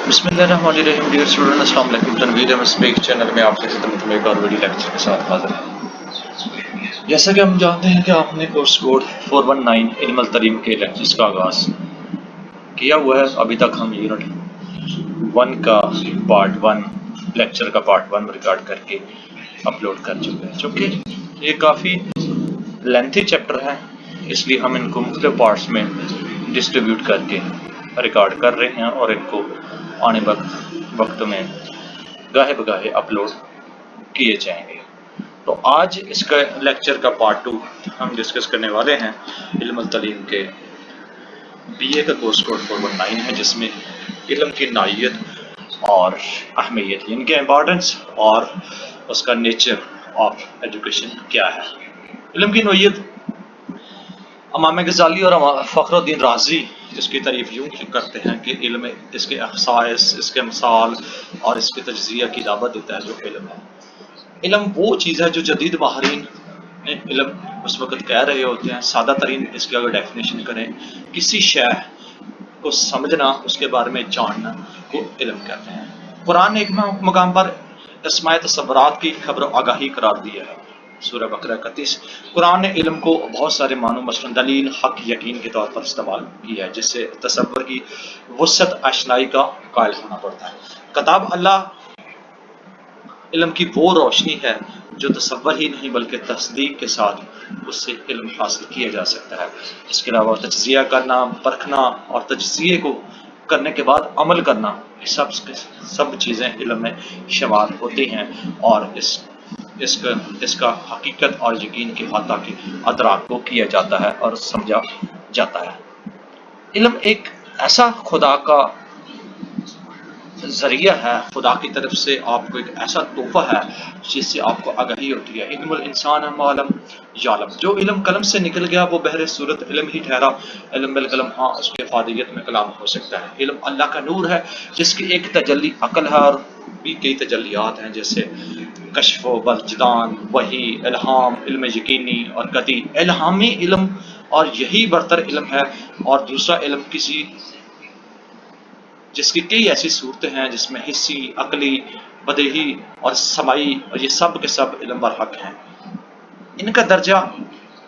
بسم اللہ الرحمن الرحیم. ڈیئر اسٹوڈنٹ، السلام علیکم. تنویر احمد اسپیک چینل میں آپ کی خدمت میں ایک اور ویڈیو لیکچر کے ساتھ حاضر ہیں. جیسا کہ ہم جانتے ہیں کہ آپ نے کورس کوڈ 419 علم التریم کے لیکچرز کا آغاز کیا ہوا ہے. ابھی تک ہم یونٹ 1 کا پارٹ 1 لیکچر کا پارٹ 1 ریکارڈ کر کے اپلوڈ کر چکے ہیں. چونکہ یہ کافی لینتھی چیپٹر ہے، اس لیے ہم ان کو مختلف پارٹس میں ڈسٹریبیوٹ کر کے ریکارڈ کر رہے ہیں اور ان کو آنے وقت میں گاہے بگاہے اپلوڈ کیے جائیں گے. تو آج اس کا لیکچر کا پارٹ 2 ہم ڈسکس کرنے والے ہیں. علم التعلیم کے بی اے کا کورس کوڈ 419 ہے، جس میں علم کی نوعیت اور اہمیت، ان کے امپورٹنس اور اس کا نیچر آف ایجوکیشن کیا ہے. علم کی نوعیت امام غزالی اور فخر الدین رازی اس کی تعریف یوں کرتے ہیں کہ علم اس کے خصائص، اس کے مثال اور اس کے تجزیہ کی دعوت دیتا ہے. جو علم ہے، علم وہ چیز ہے جو جدید ماہرین علم اس وقت کہہ رہے ہوتے ہیں. سادہ ترین اس کی اگر ڈیفینیشن کریں، کسی شے کو سمجھنا، اس کے بارے میں جاننا کو علم کہتے ہیں. قرآن نے ایک مقام پر اسماء تصورات کی خبر و آگاہی قرار دیا ہے. سورہ بقرہ 31. قرآن نے علم کو بہت سارے معنوں، مثلا دلیل، حق، یقین کے طور پر استعمال کیا ہے، جس سے تصور کی وسعت آشنائی کا قائل ہونا پڑتا ہے. کتاب اللہ علم کی وہ روشنی ہے جو تصور ہی نہیں بلکہ تصدیق کے ساتھ اس سے علم حاصل کیا جا سکتا ہے. اس کے علاوہ تجزیہ کرنا، پرکھنا اور تجزیے کو کرنے کے بعد عمل کرنا، سب چیزیں علم میں شمار ہوتی ہیں اور اس کا حقیقت اور یقین کے حتی کے ادراک کو کیا جاتا ہے اور سمجھا جاتا ہے. علم ایک ایسا خدا کا ذریعہ ہے، خدا کی طرف سے آپ کو ایک ایسا تحفہ ہے جس سے آپ کو آگاہی ہوتی ہے. علم الانسان ما لم یعلم. جو علم قلم سے نکل گیا وہ بہر صورت علم ہی ٹھہرا. علم بالقلم، ہاں اس کے افادیت میں کلام ہو سکتا ہے. علم اللہ کا نور ہے جس کی ایک تجلی عقل ہے اور بھی کئی تجلیات ہیں، جیسے کشف و وجدان، وحی، الہام، علم یقینی اور قطعی. الہامی علم اور یہی برتر علم ہے، اور دوسرا علم کسی جس کی کئی ایسی صورتیں ہیں جس میں حسی، عقلی، بدیہی اور سماعی، اور یہ سب کے سب علم برحق ہیں. ان کا درجہ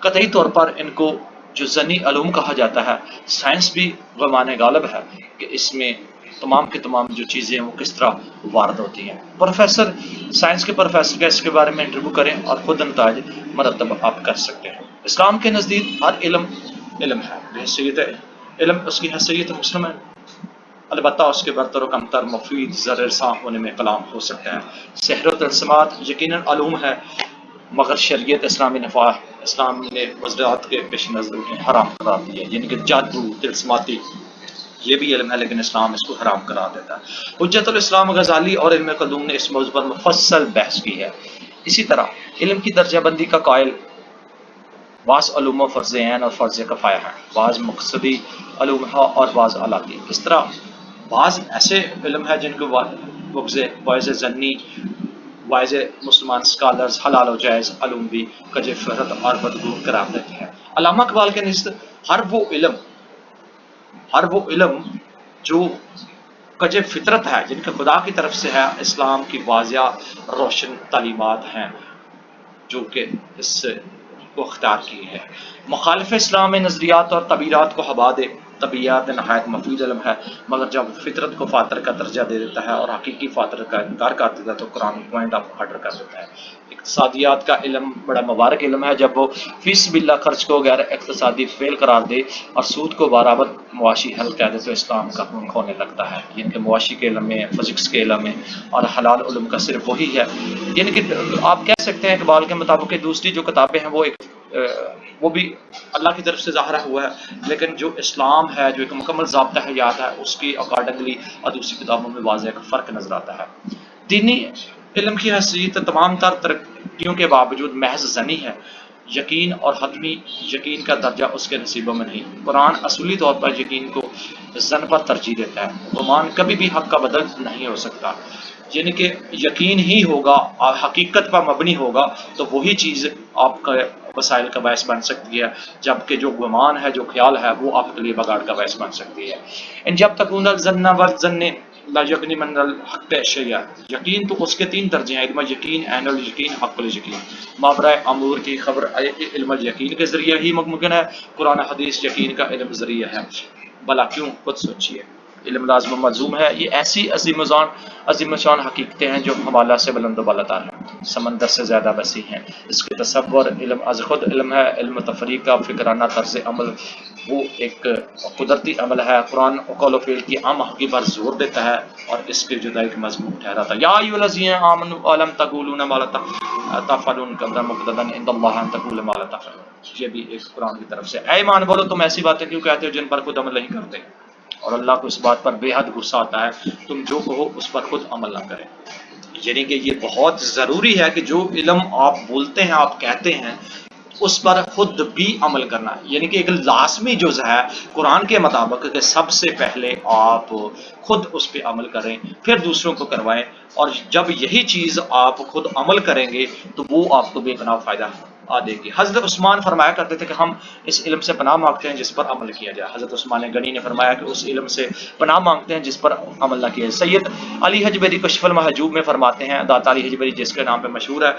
قطعی طور پر ان کو جو ذنی علوم کہا جاتا ہے. سائنس بھی غمان غالب ہے کہ اس میں تمام کے تمام جو چیزیں ہیں وہ کس طرح وارد ہوتی ہیں. پروفیسر، سائنس کے پروفیسر کا اس کے بارے میں انٹرویو کریں اور خود نتائج مرتب آپ کر سکتے ہیں. اسلام کے نزدیک ہر علم علم ہے. حیثیت علم، اس کی حیثیت مسلم ہے، البتہ اس کے برتر و کمتر، مفید، زر رساں ہونے میں کلام ہو سکتا ہے. سحر و طلسمات یقیناً علوم ہے، مگر شریعت اسلامی نفاذ اسلام نے وزرات کے پیش نظر انہیں حرام قرار دیا. یعنی کہ جادو، طلسماتی، یہ بھی علم ہے لیکن اسلام اس کو حرام قرار دیتا ہے. حجت الاسلام غزالی اور علم قدوم نے اس موضوع پر مفصل بحث کی ہے. اسی طرح علم کی درجہ بندی کا قائل بعض علوم و فرض عین اور فرض کفایہ ہیں، بعض مقصدی علوم ہے اور بعض آلاتی. اس طرح بعض ایسے علم ہے جن کو واعظ ضنی، واعظ مسلمان اسکالرز حلال و جائز علوم بھی کج فرت اور بدگو قرار دیتے ہیں. علامہ اقبال کے نزد ہر وہ علم جو کج فطرت ہے، جن کے خدا کی طرف سے ہے، اسلام کی واضح روشن تعلیمات ہیں جو کہ اس کو اختیار کی ہے. مخالف اسلام نظریات اور طبیعات کو ہوا دے. طبیعت نہایت مفید علم ہے، مگر جب فطرت کو فاطر کا درجہ دے دیتا ہے اور حقیقی فاطر کا انکار کر دیتا ہے تو قرآن پوائنٹ آف آرڈر کر دیتا ہے. اقتصادیات کا علم بڑا مبارک علم ہے جب وہ فی سبیل اللہ خرچ کو غیر اقتصادی فعل قرار دے اور سود کو برابر معاشی حل کہہ دے تو اسلام کا منہ کھونے لگتا ہے. یعنی کہ معاشی کے علم میں، فزکس کے علم میں اور حلال علم کا صرف وہی ہے. یعنی کہ آپ کہہ سکتے ہیں اقبال کے مطابق کہ دوسری جو کتابیں ہیں وہ بھی اللہ کی طرف سے ظاہر ہوا ہے، لیکن جو اسلام ہے، جو ایک مکمل ضابطہ حیات ہے، اس کی اکارڈنگلی اور دوسری کتابوں میں واضح فرق نظر آتا ہے. دینی علم کی حیثیت تمام تر ترقیوں کے باوجود محض ظنی ہے. یقین اور حتمی یقین کا درجہ اس کے نصیبوں میں نہیں. قرآن اصولی طور پر یقین کو ظن پر ترجیح دیتا ہے. گمان کبھی بھی حق کا بدل نہیں ہو سکتا. یعنی کہ یقین ہی ہوگا اور حقیقت پر مبنی ہوگا تو وہی چیز آپ کا وسائل کا باعث بن سکتی ہے، جبکہ جو گمان ہے، جو خیال ہے، وہ آپ کے لیے بگاڑ کا باعث بن سکتی ہے. ان جب تک الظن والظن لا یقینی من الحق شیء، یقین تو اس کے تین درجے ہیں، علم یقین، عین الیقین، حق الیقین۔ مابرائے امور کی خبر علم الیقین کے ذریعے ہی ممکن ہے، قرآن حدیث یقین کا علم ذریعہ ہے، بلا کیوں؟ خود سوچیے، علم لازم و ملزوم ہے، یہ ایسی عظیم شان حقیقتیں ہیں جو حوالہ سے بلند و بالاتر ہیں، سمندر سے زیادہ وسیع ہیں، اس کے تصور علم از خود علم ہے، علم تفریق کا فکرانہ طرز عمل وہ ایک قدرتی عمل ہے، قرآن قول و فعل کی عام حقی پر زور دیتا ہے اور اس کے جدا ایک مضمون ٹھہراتا ہے۔ یا ایھا الذین آمنوا لم تقولون ما لا تفعلون کبر مقتدا عند اللہ ان تقولوا ما لا تفعلون، یہ بھی ایک قرآن کی طرف سے، اے ایمان والو تم ایسی باتیں کیوں کہتے ہو جن پر خود عمل نہیں کرتے، اور اللہ کو اس بات پر بے حد غصہ آتا ہے تم جو کہو اس پر خود عمل نہ کریں۔ یعنی کہ یہ بہت ضروری ہے کہ جو علم آپ بولتے ہیں، آپ کہتے ہیں، اس پر خود بھی عمل کرنا، یعنی کہ ایک لازمی جز ہے قرآن کے مطابق کہ سب سے پہلے آپ خود اس پہ عمل کریں، پھر دوسروں کو کروائیں، اور جب یہی چیز آپ خود عمل کریں گے تو وہ آپ کو بے پناہ فائدہ دے گی۔ حضرت عثمان فرمایا کرتے تھے کہ ہم اس علم سے پناہ مانگتے ہیں جس پر عمل کیا جائے۔ حضرت عثمان غنی نے فرمایا کہ اس علم سے پناہ مانگتے ہیں جس پر عمل نہ کیا جائے۔ سید علی حجویری کشف المحجوب میں فرماتے ہیں، داتا علی حجویری جس کے نام پہ مشہور ہے،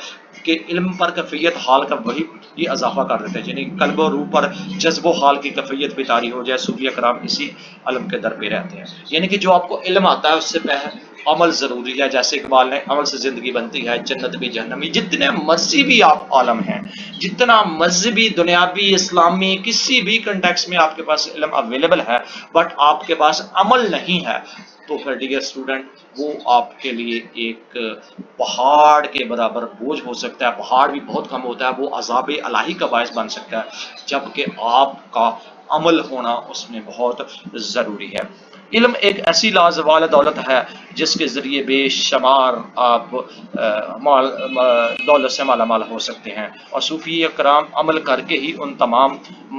کہ علم پر کیفیت حال کا وہی یہ اضافہ کر دیتے ہیں، یعنی قلب و روح پر جذب و حال کی کیفیت بھی طاری ہو جائے، صوفیہ کرام اسی علم کے در پہ رہتے ہیں۔ یعنی کہ جو آپ کو علم آتا ہے اس سے پہلے عمل ضروری ہے، جیسے اقبال نے عمل سے زندگی بنتی ہے، جنت بھی جہنم بھی۔ جتنے مذہبی آپ عالم ہیں، جتنا مذہبی دنیاوی اسلامی کسی بھی کنٹیکس میں آپ کے پاس علم اویلیبل ہے، بٹ آپ کے پاس عمل نہیں ہے، تو پھر ڈیئر اسٹوڈنٹ وہ آپ کے لیے ایک پہاڑ کے برابر بوجھ ہو سکتا ہے، پہاڑ بھی بہت کم ہوتا ہے، وہ عذاب الہی کا باعث بن سکتا ہے، جبکہ آپ کا عمل ہونا اس میں بہت ضروری ہے۔ علم ایک ایسی لازوال دولت ہے جس کے ذریعے بے شمار آپ دولت سے مالا مال ہو سکتے ہیں، اور صوفی کرام عمل کر کے ہی ان تمام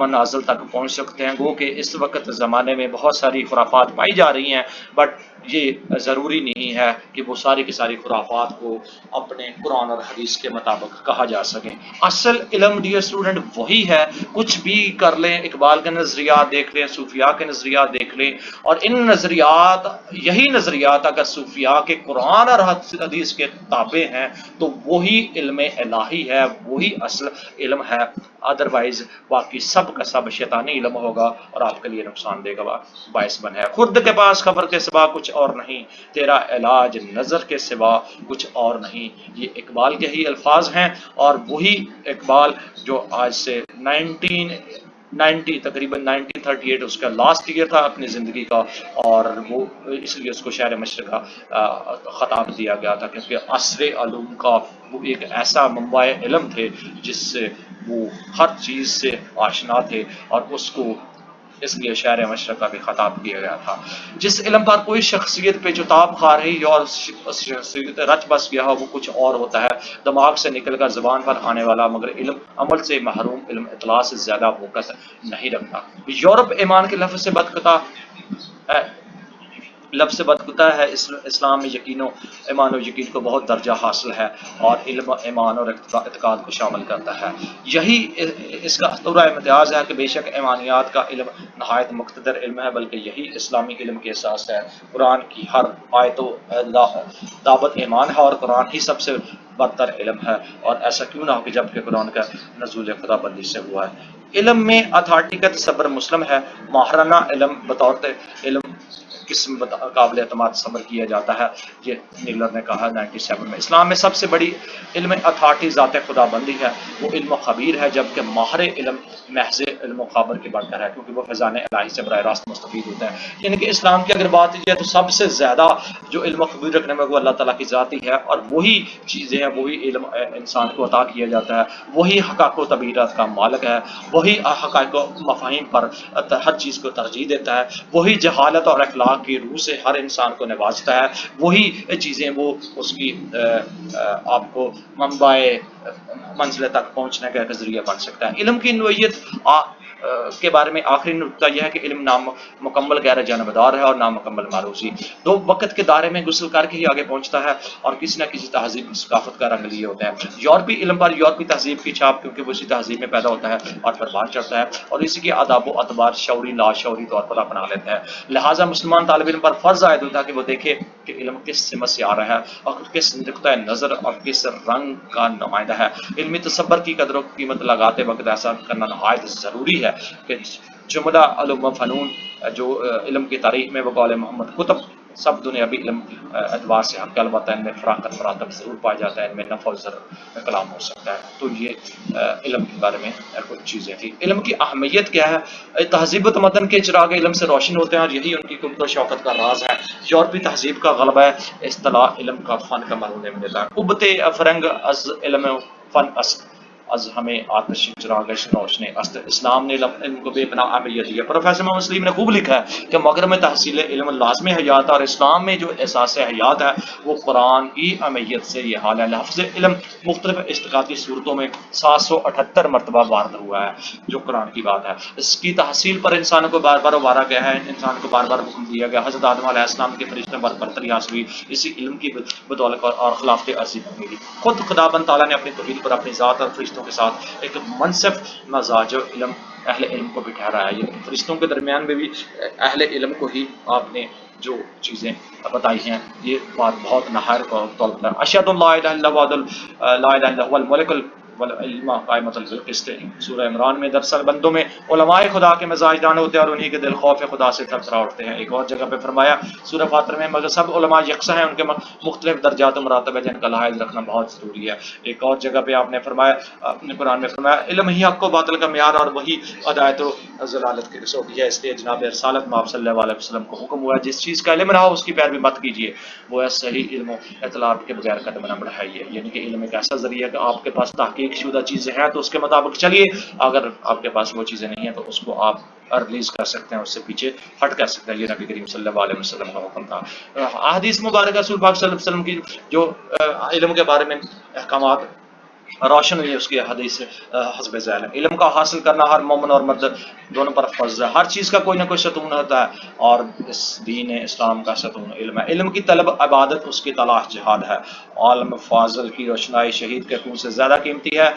منازل تک پہنچ سکتے ہیں۔ گو کہ اس وقت زمانے میں بہت ساری خرافات پائی جا رہی ہیں، بٹ یہ ضروری نہیں ہے کہ وہ ساری کی ساری خرافات کو اپنے قرآن اور حدیث کے مطابق کہا جا سکے۔ اصل علم ڈیئر اسٹوڈنٹ وہی ہے، کچھ بھی کر لیں، اقبال کے نظریات دیکھ لیں، صوفیاء کے نظریات دیکھ لیں، اور ان نظریات، یہی نظریات اگر صوفیاء کے قرآن اور حدیث کے تابع ہیں تو وہی علم الہی ہے، وہی اصل علم ہے، ادروائز باقی سب کا سب شیطانی علم ہوگا اور آپ کے لیے نقصان دے گا باعث بن ہے۔ خرد کے پاس خبر کے سوا کچھ اور نہیں، تیرا علاج نظر کے سوا کچھ اور نہیں، یہ اقبال کے ہی الفاظ ہیں، اور وہی اقبال جو آج سے 1938 اس کا لاسٹ ایئر تھا اپنی زندگی کا، اور وہ اس لیے اس کو شہر مشرق کا خطاب دیا گیا تھا، کیونکہ عصر علوم کا وہ ایک ایسا منبع علم تھے جس سے وہ ہر چیز سے آشنا تھے، اور اس کو اس لیے شہر مشرق کا بھی خطاب کیا گیا تھا۔ جس علم پر کوئی شخصیت پہ چتاب کھا رہی ہے اور شخصیت رچ بس گیا ہو وہ کچھ اور ہوتا ہے، دماغ سے نکل کر زبان پر آنے والا، مگر علم عمل سے محروم علم اطلاع سے زیادہ وقت نہیں رکھتا۔ یورپ ایمان کے لفظ سے بدقطع ہے، اسلام میں یقین و ایمان و یقین کو بہت درجہ حاصل ہے، اور علم ایمان اور اعتقاد کو شامل کرتا ہے۔ یہی اس کا اسطورہ امتیاز ہے کہ بے شک ایمانیات کا علم نہایت مقتدر علم ہے، بلکہ یہی اسلامی علم کی اساس ہے۔ قرآن کی ہر آیت و دعوت ایمان ہے، اور قرآن ہی سب سے برتر علم ہے، اور ایسا کیوں نہ ہو کہ جب کہ قرآن کا نزول خدا بندی سے ہوا ہے۔ علم میں اتھارٹی کا تصور مسلم ہے، ماہرانہ علم بطور علم قسم قابل اعتماد تصور کیا جاتا ہے، یہ نیلر نے کہا 97 میں۔ اسلام میں سب سے بڑی علم اتھارٹی ذات خدا بندی ہے، وہ علم و خبیر ہے، جبکہ ماہر علم محض علم و خبر کے برتر ہے، کیونکہ وہ فیضان الہی سے براہ راست مستفید ہوتا ہے۔ یعنی کہ اسلام کی اگر بات کی جائے تو سب سے زیادہ جو علم و خبیر رکھنے میں وہ اللہ تعالیٰ کی ذات ہی ہے، اور وہی چیزیں ہیں، وہی علم انسان کو عطا کیا جاتا ہے، وہی حقائق و طبیعت کا مالک ہے، وہی حقائق و مفاہیم پر ہر چیز کو ترجیح دیتا ہے، وہی جہالت اور اخلاق کی روح سے ہر انسان کو نوازتا ہے، وہی چیزیں وہ اس کی آپ کو منبع منزل تک پہنچنے کا ایک ذریعہ بن سکتا ہے۔ علم کی نوعیت کے بارے میں آخری نقطہ یہ ہے کہ علم مکمل غیر جانبدار ہے اور نامکمل معروضی، دو وقت کے دائرے میں غسل کر کے ہی آگے پہنچتا ہے اور کسی نہ کسی تہذیب کی ثقافت کا رنگ لیے ہوتا ہے۔ یورپی علم پر یورپی تہذیب کی چھاپ، کیونکہ وہ اسی تہذیب میں پیدا ہوتا ہے اور پروان چڑھتا ہے اور اسی کے آداب و اعتبار شعوری لاشعوری طور پر اپنا لیتا ہے۔ لہٰذا مسلمان طالب علم پر فرض عائد ہوتا ہے کہ وہ دیکھے کہ علم کس سمت سے آ رہا ہے اور کس نقطۂ نظر اور کس رنگ کا نمائندہ ہے۔ علمی تصور کی قدر و قیمت لگاتے وقت ایسا کرنا نہایت ضروری ہے کہ جملہ علوم و فنون جو علم کی تاریخ میں بقول محمد قطب سب دنیاوی علم اعتبار سے حق، البتہ ان میں فراقت مراتب ضرور پایا جاتا ہے، ان میں نفع و ضر کلام ہو سکتا ہے۔ تو یہ علم کے بارے میں کچھ چیزیں تھیں۔ علم کی اہمیت کیا ہے؟ تہذیب و تمدن کے چراغ علم سے روشن ہوتے ہیں اور یہی ان کی قوت و شوکت کا راز ہے۔ یورپی تہذیب کا غلبہ ہے، اصطلاح علم کا فن کا مرہون میں دیتا ہے۔ ابت فرنگ از علم فن است از ہمیں آتش چراغش روشن است۔ اسلام نے علم کو بے پناہ اہمیت دی ہے۔ پروفیسر محمد سلیم نے خوب لکھا ہے کہ مگر میں تحصیل علم لازم حیات اور اسلام میں جو احساس حیات ہے وہ قرآن کی اہمیت سے یہ حال ہے۔ لفظ علم مختلف اشتقاقی صورتوں میں 778 مرتبہ وارد ہوا ہے، جو قرآن کی بات ہے۔ اس کی تحصیل پر انسانوں کو بار بار ابھارا گیا ہے، انسان کو بار بار حکم دیا گیا۔ حضرت آدم علیہ السلام کے فرشتوں پر برتری حاصل ہوئی اسی علم کی بدولت اور خلافت عرضی ملی۔ خود خدا بند تعالیٰ نے اپنی توحید پر اپنی ذات اور فرشتوں کے ساتھ ایک منصف مزاج علم اہل علم کو بھی ٹھہرایا ہے، یعنی فرشتوں کے درمیان میں بھی اہل علم کو ہی آپ نے جو چیزیں بتائی ہیں یہ بات بہت نہایت طلب ہے۔ اشہد لا الہ الا اللہ لا الہ الا هو الملک والعلم قائمۃ بالقسط۔ سورہ عمران میں دراصل بندوں میں علماء خدا کے مزاج دان ہوتے ہیں اور انہی کے دل خوف خدا سے تھرتھرا اٹھتے ہیں۔ ایک اور جگہ پہ فرمایا سورہ فاطر میں مگر سب علماء یکساں ہیں، ان کے مختلف درجات و مراتب ہیں جن کا لحاظ رکھنا بہت ضروری ہے۔ ایک اور جگہ پہ آپ نے فرمایا اپنے قرآن میں فرمایا علم ہی حق و باطل کا معیار اور وہی ہدایت و ضلالت کی رسوخی ہے، اس لیے جناب رسالت میں آپ صلی اللہ علیہ وسلم کو حکم ہوا ہے جس چیز کا علم رہا اس کی پیروی مت کیجیے، وہ ہے صحیح علم و اطلاع کے بغیر قدم نہ بڑھائیے۔ یعنی کہ علم ایک ایسا ذریعہ ہے کہ آپ کے پاس تحقیق شدہ چیزیں ہیں تو اس کے مطابق چلیے، اگر آپ کے پاس وہ چیزیں نہیں ہیں تو اس کو آپ ریلیز کر سکتے ہیں، اس سے پیچھے ہٹ کر سکتے ہیں۔ یہ نبی کریم صلی اللہ علیہ وسلم کا حکم تھا۔ احادیث مبارکہ رسول پاک صلی اللہ علیہ وسلم کی جو علم کے بارے میں احکامات روشن ہوئی ہے اس کی حدیث حسب ذیل ہے۔ علم کا حاصل کرنا ہر مومن اور مرد دونوں پر فرض ہے۔ ہر چیز کا کوئی نہ کوئی ستون ہوتا ہے اور اس دین اسلام کا ستون علم ہے۔ علم کی طلب عبادت، اس کی تلاش جہاد ہے۔ عالم فاضل کی روشنائی شہید کے خون سے زیادہ قیمتی ہے۔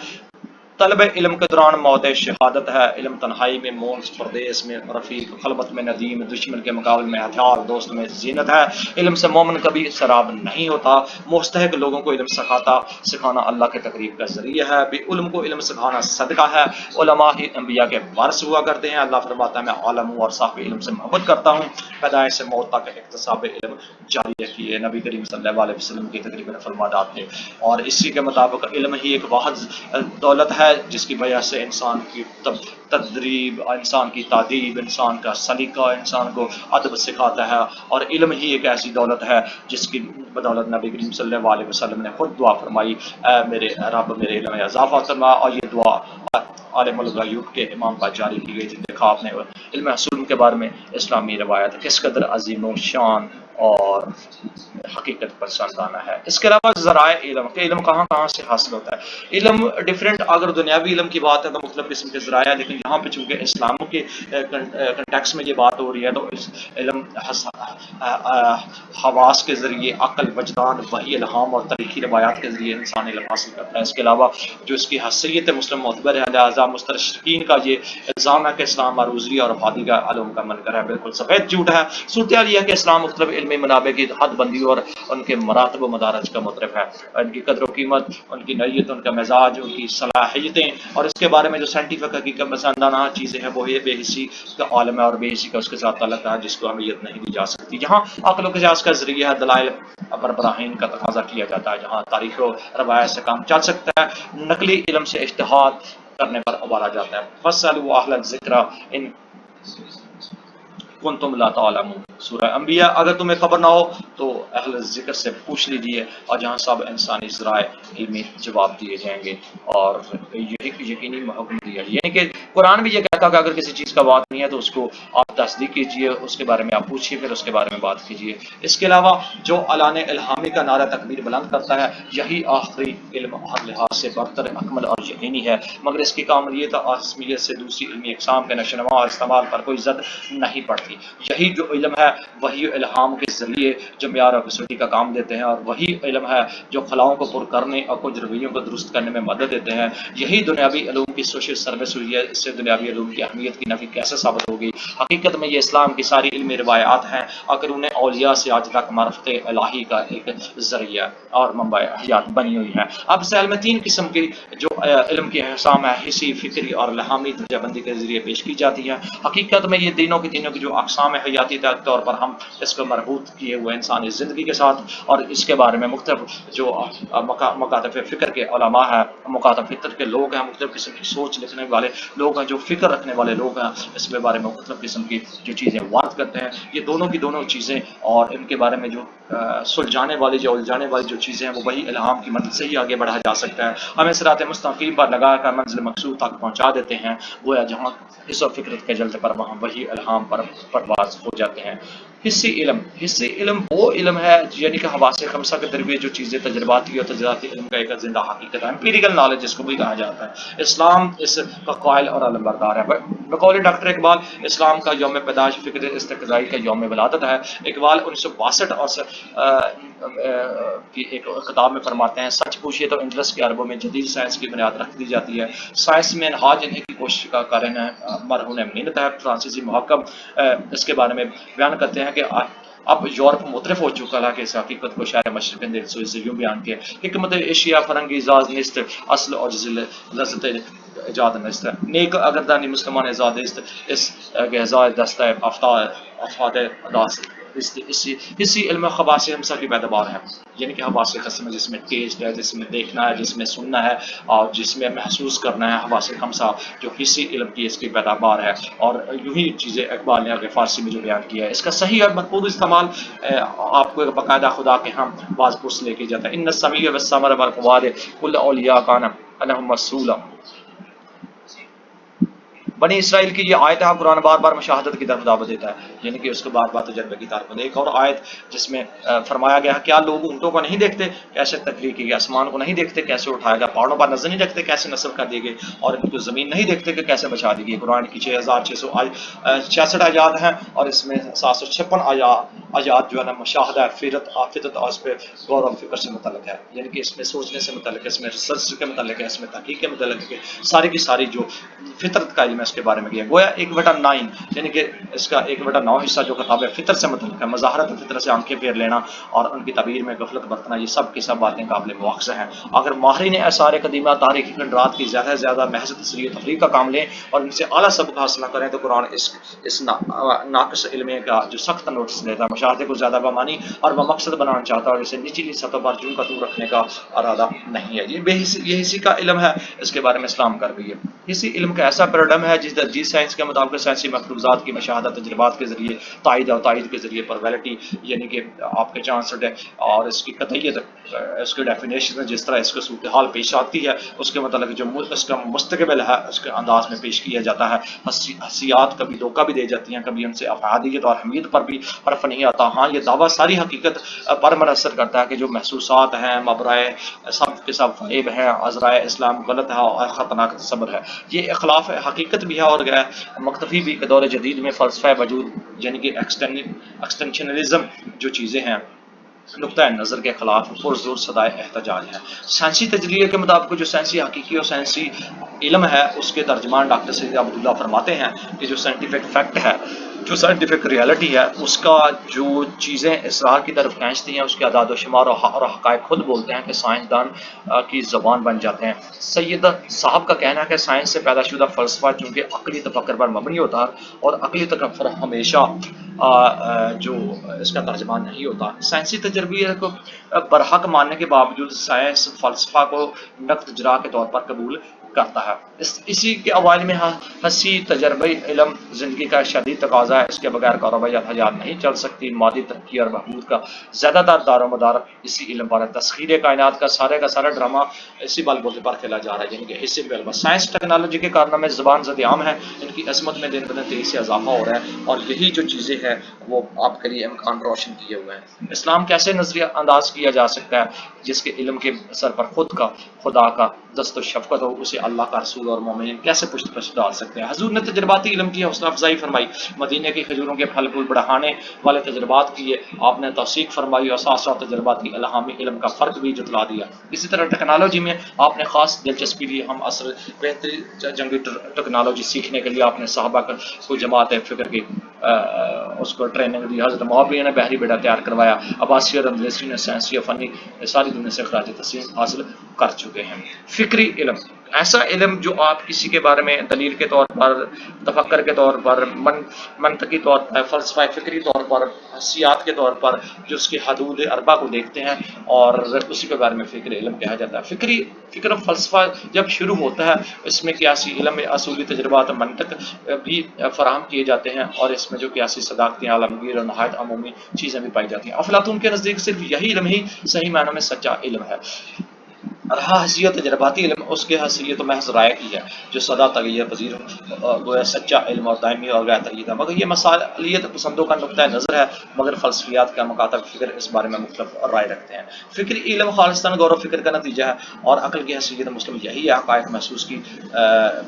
طلب علم کے دوران موت شہادت ہے۔ علم تنہائی میں مونس، پردیس میں رفیق، خلوت میں ندیم، دشمن کے مقابل میں ہتھیار، دوست میں زینت ہے۔ علم سے مومن کبھی سراب نہیں ہوتا۔ مستحق لوگوں کو علم سکھانا اللہ کے تقریب کا ذریعہ ہے۔ بے علم کو علم سکھانا صدقہ ہے۔ علماء ہی انبیاء کے وارث ہوا کرتے ہیں۔ اللہ فرماتا ہے میں عالم ہوں اور صاحب علم سے محبت کرتا ہوں۔ پیدائش سے موت تک اکتساب علم جاری رکھیے، نبی کریم صلی اللہ علیہ وسلم کی تقریباً فرمادات تھے، اور اسی کے مطابق علم ہی ایک واحد دولت ہے جس کی وجہ سے انسان کی تدریب، انسان کی تعدیب، انسان کا سلیقہ، انسان کو ادب سکھاتا ہے، اور علم ہی ایک ایسی دولت ہے جس کی بدولت نبی کریم صلی اللہ علیہ وسلم نے خود دعا فرمائی، اے میرے رب میرے علم میں اضافہ فرما، اور یہ دعا عالم الغیوب کے امام پر جاری کی گئی تھی۔ دیکھا آپ نے علم حصول کے بارے میں اسلامی روایت کس قدر عظیم و شان اور حقیقت پسندانہ ہے۔ اس کے علاوہ ذرائع علم کے علم کہاں کہاں سے حاصل ہوتا ہے۔ علم ڈفرینٹ، اگر دنیاوی علم کی بات ہے تو مختلف قسم کے ذرائع ہیں، لیکن یہاں پہ چونکہ اسلام کے کنٹیکس میں یہ بات ہو رہی ہے تو اس علم حواس کے ذریعے، عقل، وجدان، وحی، الہام اور تاریخی روایات کے ذریعے انسان علم حاصل کرتا ہے۔ اس کے علاوہ جو اس کی حیثیت مسلم معتبر ہے، لہٰذا مستشرقین کا یہ الزام ہے کہ اسلام عروضی اور افادی کا علوم کا منکر ہے، بالکل سفید جھوٹ ہے۔ صورتحال یہ ہے کہ اسلام مختلف علمی منابع کی حد بندی اور ان کے مراتب و مدارج کا مطرف ہے، ان کی قدر و قیمت، ان کی نوعیت، ان کا مزاج، ان کی صلاحیتیں، اور اس کے بارے میں جو سائنٹیفک حقیقت پسندانہ چیزیں ہیں وہ یہ بے حسی کا عالم ہے، اور بے حسی کا اس کے ساتھ تعلق ہے جس کو اہمیت نہیں دی جا سکتی۔ جہاں عقل و قیاس کا ذریعہ ہے، دلائل پر براہین کا تقاضا کیا جاتا ہے، جہاں تاریخ و روایت سے کام چل سکتا ہے، نقلی علم سے اجتہاد کرنے پر ابھارا جاتا ہے۔ فَاسْأَلُوا أَهْلَ الذِّكْرِ إِن كُنتُمْ لَا تَعْلَمُونَ۔ سورہ انبیاء، اگر تمہیں خبر نہ ہو تو اہل ذکر سے پوچھ لیجیے، اور جہاں سب انسانی ذرائع علمی جواب دیے جائیں گے اور یقینی حکم دیا، یعنی کہ قرآن بھی یہ کہتا ہے کہ اگر کسی چیز کا بات نہیں ہے تو اس کو آپ آپ تصدیق کیجئے، اس کے بارے میں آپ پوچھیے، پھر اس کے بارے میں بات کیجئے۔ اس کے علاوہ جو اعلان الہامی کا نعرہ تکبیر بلند کرتا ہے، یہی آخری علم ہر لحاظ سے برتر، اکمل اور یقینی ہے، مگر اس کی کاملیت اور آسمیت سے دوسری علمی اقسام کے نشوونما اور استعمال پر کوئی زد نہیں پڑتی۔ یہی جو علم ہے وہی الہام کے ذریعے جو معیار اور کسوٹی کا کام دیتے ہیں، اور وہی علم ہے جو خلاؤں کو پر کرنے اور کچھ رویوں کو درست کرنے میں مدد دیتے ہیں۔ یہی دنیاوی علوم کی سوشل سروس ہوئی ہے، اس سے دنیاوی علوم کی اہمیت کی نفی کیسے ثابت ہوگی؟ حقیقت میں یہ اسلام کی ساری علمی روایات ہیں، اگر انہیں اولیاء سے آج تک معرفت الہی کا ایک ذریعہ اور منبع حیات بنی ہوئی ہے۔ اب اس علم میں تین قسم کی جو علم کی اقسام ہے، حسی، فکری اور الہامی درجہ بندی کے ذریعے پیش کی جاتی ہے۔ حقیقت میں یہ تینوں کی جو اقسام حیاتی طور پر ہم اس کو مربوط کیے ہوئے انسانی زندگی کے ساتھ، اور اس کے بارے میں مختلف جو مکاتب فکر کے علماء ہیں، مکاتب فکر کے لوگ ہیں، مختلف قسم کی سوچ لکھنے والے لوگ ہیں، جو فکر رکھنے والے لوگ ہیں، اس کے بارے میں مختلف قسم کی جو چیزیں وارد کرتے ہیں، یہ دونوں کی دونوں چیزیں اور ان کے بارے میں جو سلجھانے والی جو الجھانے والی جو چیزیں ہیں، وہ وہی الہام کی مدد سے ہی آگے بڑھا جا سکتا ہے۔ ہمیں صراط مستقیم پر لگا کر منزل مقصود تک پہنچا دیتے ہیں، گویا جہاں حس و فکرت کے جلد پر وہاں وہی الہام پر پرواز ہو جاتے ہیں۔ حسی علم وہ علم ہے یعنی کہ حواس خمسہ کے ذریعے جو چیزیں تجرباتی اور تجرباتی علم کا ایک زندہ حقیقت ہے، امپیریکل نالج جس کو بھی کہا جاتا ہے۔ اسلام اس کا قائل اور علم بردار ہے۔ بقول ڈاکٹر اقبال، اسلام کا یوم پیدائش فکر استقرائی کا یوم ولادت ہے۔ اقبال 1962 کی ایک کتاب میں فرماتے ہیں، سچ پوچھیے تو انجلس کے عربوں میں جدید سائنس کی بنیاد رکھ دی جاتی ہے۔ سائنس میں انہاج انہیں کی کوشش کا کارن ہے، مرہون محنت ہے۔ فرانسیسی محقق اس کے بارے میں بیان کرتے ہیں کہ اب یورپ مترف ہو چکا ہے کہ اس حقیقت کو شاعر مشرق ہند سے یوں بیان کیا، حکمت ایشیا فرنگی زاز نیست، اصل اور جزل لذت ایجاد نیست، نیک اگر دانی مسلمان ازاد است، اس گہزائے دستہ افاد داست۔ اسی علم خواص ہمسا کی پیداوار ہے، یعنی کہ حواس خمسہ جس میں ٹیسٹ ہے، جس میں دیکھنا ہے، جس میں سننا ہے، اور جس میں محسوس کرنا ہے، حواس خمسہ جو حسی علم کی اس کی پیداوار ہے۔ اور یوں ہی چیزیں اقبال نے آگے فارسی میں جو بیان کیا ہے، اس کا صحیح اور مربوط استعمال آپ کو باقاعدہ خدا کے ہم بعض پرس لے کے جاتا ہے۔ ان السمیع والثمر والفؤاد کل اولیاء کان عنہم مسئولا۔ بنی اسرائیل کی یہ آیت ہے، قرآن بار بار مشاہدت کی طرف دعوت دیتا ہے، یعنی کہ اس کے بعد تجربے کی طرف۔ ایک اور آیت جس میں فرمایا گیا کیا لوگ اونٹوں کو نہیں دیکھتے کیسے تخلیق کی گئی، آسمان کو نہیں دیکھتے کیسے اٹھایا گیا، پہاڑوں پر نظر نہیں رکھتے کیسے نصب کر دی گئی، اور ان کو زمین نہیں دیکھتے کہ کیسے بچا دی گئی۔ قرآن کی 6666 آیات ہیں، اور اس میں 756 آیات جو ہے نا مشاہدہ فطرت اور اس پہ غور و فکر سے متعلق ہے، یعنی کہ اس میں سوچنے سے متعلق ہے، اس میں ریسرچ کے متعلق ہے، اس میں تحقیق کے متعلق ہے، ساری کی ساری جو فطرت کا علم ہے اس کے بارے میں کیا گویا 1/9، یعنی کہ اس کا 1/9 حصہ جو کتاب فطرت سے متعلق ہے، مظاہرت فطرت سے آنکھیں پھیر لینا اور ان کی تعبیر میں غفلت برتنا، یہ سب کی سب باتیں قابل مواخذہ ہیں۔ اگر ماہرین آثار قدیمہ تاریخی خنڈرات کی زیادہ سے زیادہ محض تصریح و تفریح کا کام لیں اور ان سے اعلیٰ سبق حاصل کریں تو قرآن اس ناقص علم کا جو سخت نوٹس لیتا ہے، مشاہدے کو زیادہ بمانی اور بمقصد بنانا چاہتا ہے، اور اسے نچلی سطح پر جوں کا توں رکھنے کا ارادہ نہیں ہے۔ یہ حسی کا علم ہے، اس کے بارے میں اسلام کر گئی ہے۔ حسی علم کا ایسا پیراڈم ہے جس سائنس کے مطابق سائنسی مفروضات کی مشاہدہ تجربات کے ذریعے تائید کے ذریعے پرویلٹی، یعنی کہ آپ کے چانسڈ ہے، اور اس کی قطعیت، اس کی ڈیفینیشن جس طرح اس کو صورتحال پیش آتی ہے اس کے متعلق جو اس کا مستقبل ہے اس کے انداز میں پیش کیا جاتا ہے۔ حسیات کبھی دھوکہ بھی دے جاتی ہیں، کبھی ان سے افادیت اور حمیت پر بھی حرف نہیں آتا۔ ہاں یہ دعویٰ ساری حقیقت پر منحصر کرتا ہے کہ جو محسوسات ہیں مبرائے سب کے سب فریب ہیں، عذرائے اسلام غلط ہے اور خطرناک تصور ہے۔ یہ اخلاف حقیقت بھی ہے اور مقتفی بھی کہ دور جدید میں فلسفہ وجود یعنی کہ ایکسٹینشنلزم جو چیزیں ہیں نقطۂ نظر کے خلاف پرزور صدائے احتجاج ہے۔ سائنسی تجزیے کے مطابق جو سائنسی حقیقی اور سائنسی علم ہے اس کے ترجمان ڈاکٹر سید عبداللہ فرماتے ہیں کہ جو سائنٹیفک فیکٹ ہے، جو سائنٹیفک ریالٹی ہے، اس کا جو چیزیں اسرار کی طرف کھینچتی ہیں اس کے اعداد و شمار اور حقائق خود بولتے ہیں کہ سائنسدان کی زبان بن جاتے ہیں۔ سید صاحب کا کہنا ہے کہ سائنس سے پیدا شدہ فلسفہ چونکہ عقلی تفکر پر مبنی ہوتا ہے اور عقلی تفکر ہمیشہ جو اس کا ترجمان نہیں ہوتا، سائنسی تجربے کو برحق ماننے کے باوجود سائنس فلسفہ کو نقد جرا کے طور پر قبول کرتا ہے. اسی کے اوائل میں حسی تجربہ علم زندگی کا شدید تقاضا ہے. اس کے بغیر کاروبار یا حیات نہیں چل سکتی. مادی ترقی اور بہبود کا زیادہ تر دار و مدار اسی علم پر ہے. تسخیر کائنات کا سارا ڈرامہ اسی بال بوتے پر کھیلا جا رہا ہے، یعنی کہ حصے پہ علم. سائنس ٹیکنالوجی کے کارنامے زبان زد عام ہے، ان کی عظمت میں دن بدن تیزی سے اضافہ ہو رہا ہے، اور یہی جو چیزیں ہیں وہ آپ کے لیے امکان روشن کیے ہوئے ہیں. اسلام کیسے نظریہ انداز کیا جا سکتا ہے جس کے علم کے سر پر خدا کا دست و شفقت ہو؟ اسے اللہ کا رسول اور مومنین کیسے پشت پش ڈال سکتے ہیں؟ حضور نے تجرباتی علم کی حوصلہ افزائی فرمائی، مدینے کی کھجوروں کے پھل پھول بڑھانے والے تجربات کیے. آپ نے توثیق فرمائی اور ساتھ ساتھ تجرباتی الہامی علم کا فرق بھی جتلا دیا. اسی طرح ٹیکنالوجی میں آپ نے خاص دلچسپی لی. ہم عصر بہترین جنگی ٹیکنالوجی سیکھنے کے لیے آپ نے صحابہ کو جماعت فکر کی اس کو ٹریننگ دی. حضرت معاویہ نے بحری بیڑا تیار کروایا. عباسی اور اندلسی نے سائنسی اور فنی ساری دنیا سے خراج تحسین حاصل کر چکے ہیں. فکری علم ایسا علم جو آپ کسی کے بارے میں دلیل کے طور پر، تفکر کے طور پر، منطقی طور پر، فلسفہ فکری طور پر، حسیات کے طور پر جو اس کی حدود اربع کو دیکھتے ہیں اور اسی کے بارے میں فکری علم کہا جاتا ہے. فکر و فلسفہ جب شروع ہوتا ہے اس میں قیاسی علم، اصولی تجربات، منطق بھی فراہم کیے جاتے ہیں، اور اس میں جو قیاسی صداقتیں، عالمگیر اور نہایت عمومی چیزیں بھی پائی جاتی ہیں. افلاطون کے نزدیک صرف یہی علم ہی صحیح معنوں میں سچا علم ہے. رہا حسیت تجرباتی علم، اس کے حسیت محض رائے کی ہے جو سدا تغیر پذیر گویا سچا علم اور دائمی اور غیر تقلید ہے. مگر یہ مسالیت پسندوں کا نقطۂ نظر ہے، مگر فلسفیات کا مکاتب فکر اس بارے میں مختلف رائے رکھتے ہیں. فکری علم خالصتاً غور و فکر کا نتیجہ ہے، اور عقل کی حیثیت مسلم یہی ہے حقائق محسوس کی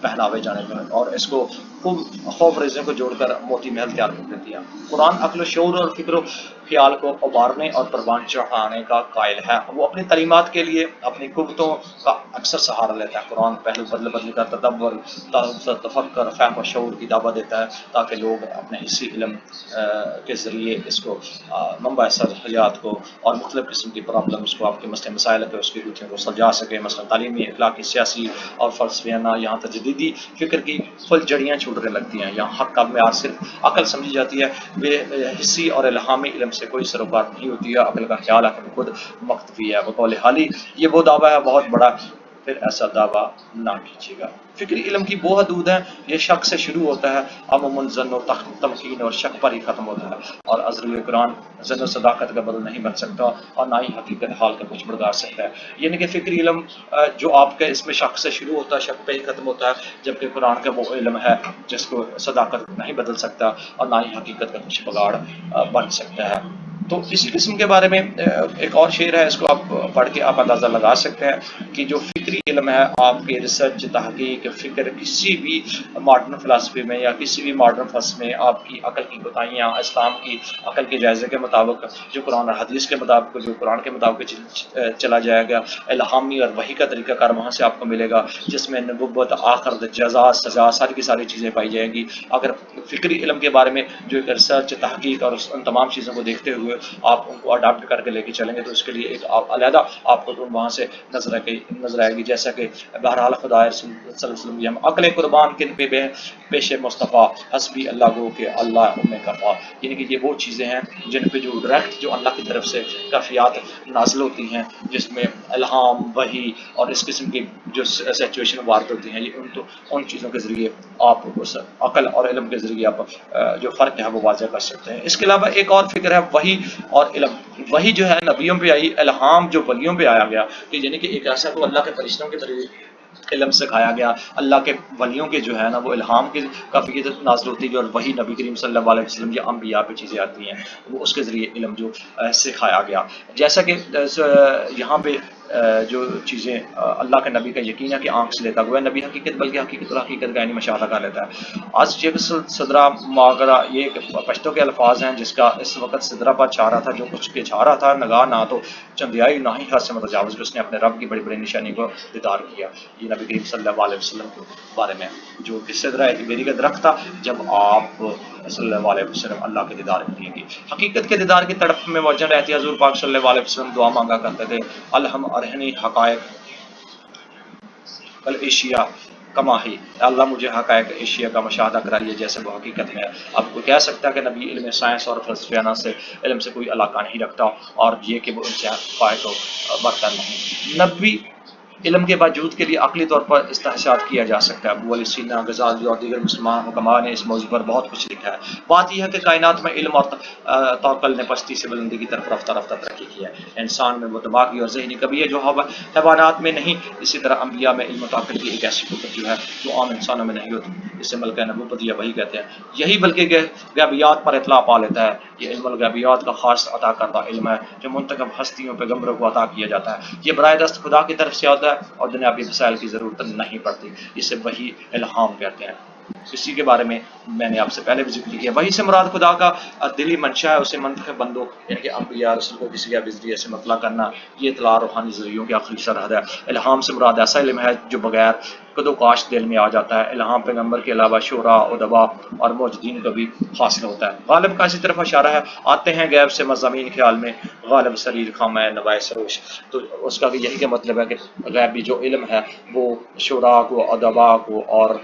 پہناوے جانے میں، اور اس کو خوف ریزوں کو جوڑ کر موتی محل تیار کر دیتی ہے. قرآن عقل و شعور اور فکر و خیال کو ابارنے اور پروان چڑھانے کا قائل ہے. وہ اپنی تعلیمات کے لیے اپنی قوتوں کا اکثر سہارا لیتا ہے. قرآن پہلو بدل کر تدبر، تفکر، فہم و شعور کی دعوت دیتا ہے تاکہ لوگ اپنے اسی علم کے ذریعے اس کو منبع سر حیات کو اور مختلف قسم کی پرابلمس کو، آپ کے مسئلے مسائل کے اس کی گوتھیوں کو سلجھا سکے. مثلا تعلیمی، اخلاقی، سیاسی اور فلسفیانہ یہاں تجدیدی فکر کی پھل جڑیاں چھوٹنے لگتی ہیں. یہاں حق کا معیار صرف عقل سمجھی جاتی ہے، بے حسی اور الہامی علم سے کوئی سروکار نہیں ہوتی ہے. عقل کا خیال ہے کہ خود مختفی ہے. بقول حالی یہ وہ دعویٰ ہے بہت بڑا، پھر ایسا دعویٰ نہ کیجیے گا. فکری علم کی وہ حدود ہیں، یہ شک سے شروع ہوتا ہے، عموماً ظن و تمکین اور شک پر ہی ختم ہوتا ہے، اور ازرل قرآن ظن و صداقت کا بدل نہیں بن سکتا اور نہ ہی حقیقت حال کا کچھ بردار سکتا ہے. یعنی کہ فکری علم جو آپ کے اس میں شک سے شروع ہوتا ہے، شک پہ ہی ختم ہوتا ہے، جبکہ قرآن کا وہ علم ہے جس کو صداقت نہیں بدل سکتا اور نہ ہی حقیقت کا کچھ بگاڑ بن سکتا ہے. تو اسی قسم کے بارے میں ایک اور شعر ہے، اس کو آپ پڑھ کے آپ اندازہ لگا سکتے ہیں کہ جو فکری علم ہے آپ کے ریسرچ، تحقیق، فکر کسی بھی ماڈرن فلسفی میں یا کسی بھی ماڈرن فلسفے میں آپ کی عقل کی کوتاہیاں، اسلام کی عقل کے جائزے کے مطابق، جو قرآن اور حدیث کے مطابق، جو قرآن کے مطابق چلا جائے گا، الہامی اور وحی کا طریقہ کار وہاں سے آپ کو ملے گا جس میں نبوت، آخرت، جزا، سزا، ساری کی ساری چیزیں پائی جائیں گی. اگر فکری علم کے بارے میں جو ریسرچ، تحقیق اور ان تمام چیزوں کو دیکھتے ہوئے آپ ان کو اڈاپٹ کر کے لے کے چلیں گے تو اس کے لیے ایک علیحدہ آپ کو وہاں سے نظر آئے گی. جیسا کہ بہرحال خدا رسول صلی اللہ علیہ وسلم عقل قربان کن پہ پیش مصطفیٰ حسبی اللہ گو کہ اللہ ام کفا. یعنی کہ یہ وہ چیزیں ہیں جن پہ جو ڈائریکٹ جو اللہ کی طرف سے کافیات نازل ہوتی ہیں، جس میں الہام، وحی اور اس قسم کی جو سچویشن وارد ہوتی ہیں، یہ ان چیزوں کے ذریعے آپ اس عقل اور علم کے ذریعے آپ جو فرق ہے وہ واضح کر سکتے ہیں. اس کے علاوہ ایک اور فکر ہے وحی اور علم. وحی جو ہے نبیوں پہ آئی، الہام جو ولیوں پہ آیا گیا، کہ یعنی کہ ایک ایسا تو اللہ کے فرشتوں کے ذریعے علم سکھایا گیا، اللہ کے ولیوں کے جو ہے نا وہ الہام کی کافیت نازل ہوتی ہے، اور وہی نبی کریم صلی اللہ علیہ وسلم یا انبیاء پہ چیزیں آتی ہیں وہ اس کے ذریعے علم جو سکھایا گیا. جیسا کہ یہاں پہ جو چیزیں اللہ کے نبی کا یقین ہے کہ آنکھ سے لیتا ہوا نبی حقیقت بلکہ حقیقت الحقیقت کا مشاہدہ کر لیتا ہے. آج صدرہ ماغرہ یہ پشتوں کے الفاظ ہیں جس کا اس وقت صدرہ پر چھا رہا تھا، جو کچھ کے چھا رہا تھا نگاہ نہ تو چندیائی نہ ہی حد سے متجاوز، کہ اس نے اپنے رب کی بڑی بڑی نشانی کو دیدار کیا. یہ نبی کریم صلی اللہ علیہ وسلم کے بارے میں جو کہ صدرہ بیری کا درخت تھا جب آپ صلی اللہ علیہ وسلم اللہ کے دیدار کریں گے. حقیقت کے دیدار کی تڑپ میں موجود رہتی ہے. حضور پاک صلی اللہ علیہ وسلم دعا مانگا کرتے تھے، الہم ارہنی حقائق ایشیا کما ہی، اللہ مجھے حقائق ایشیا کا مشاہدہ کرائیے جیسے وہ حقیقت میں ہے. اب کوئی کہہ سکتا ہے کہ نبی علم سائنس اور فلسفیانہ سے علم سے کوئی علاقہ نہیں رکھتا، اور یہ کہ وہ ان سے فائق و برتر نہیں. نبی علم کے باوجود کے لیے عقلی طور پر استحصال کیا جا سکتا ہے۔ ابو علی سینا، غزالی اور دیگر مسلمان حکماء نے اس موضوع پر بہت کچھ لکھا ہے۔ بات یہ ہے کہ کائنات میں علم اور توکل نے پستی سے بلندی کی طرف رفتہ رفتہ ترقی کی ہے۔ انسان میں وہ دماغی اور ذہنی کمی ہے جو حیوانات میں نہیں، اسی طرح انبیاء میں علم و توکل کی ایک ایسی قوت جو ہے جو عام انسانوں میں نہیں ہوتی، اسے ملکہ نبوت یا وحی کہتے ہیں۔ یہی بلکہ غیبیات پر اطلاع پا لیتا ہے۔ یہ علم الغیبیات کا خاص عطا کردہ علم ہے جو منتخب ہستیوں پیغمبروں کو عطا کیا جاتا ہے۔ یہ براہ راست خدا کی طرف سے ہوتا ہے اور دنیاوی وسائل کی ضرورت نہیں پڑتی، اسے وحی الہام کہتے ہیں۔ اسی کے بارے میں نے آپ سے پہلے بھی ذکر کیا۔ وحی سے مراد خدا کا دلی منشا ہے، اسے منتخب بندوں یعنی کہ انبیاء رسول کو کسی کے ذریعے سے مطلع کرنا، یہ اطلاع روحانی ذریعوں کی آخری سرحد ہے۔ الہام سے مراد ایسا علم ہے جو بغیر کدو کاش دل میں آ جاتا ہے۔ الہام پیغمبر کے علاوہ شعراء، ادباء اور موجودین کو بھی حاصل ہوتا ہے۔ غالب کا اسی طرف اشارہ ہے، آتے ہیں غیب سے مضامین خیال میں، غالب سریر خامہ نوائے سروش۔ تو اس کا بھی یہی کا مطلب ہے کہ غیبی جو علم ہے وہ شعراء کو، ادباء کو اور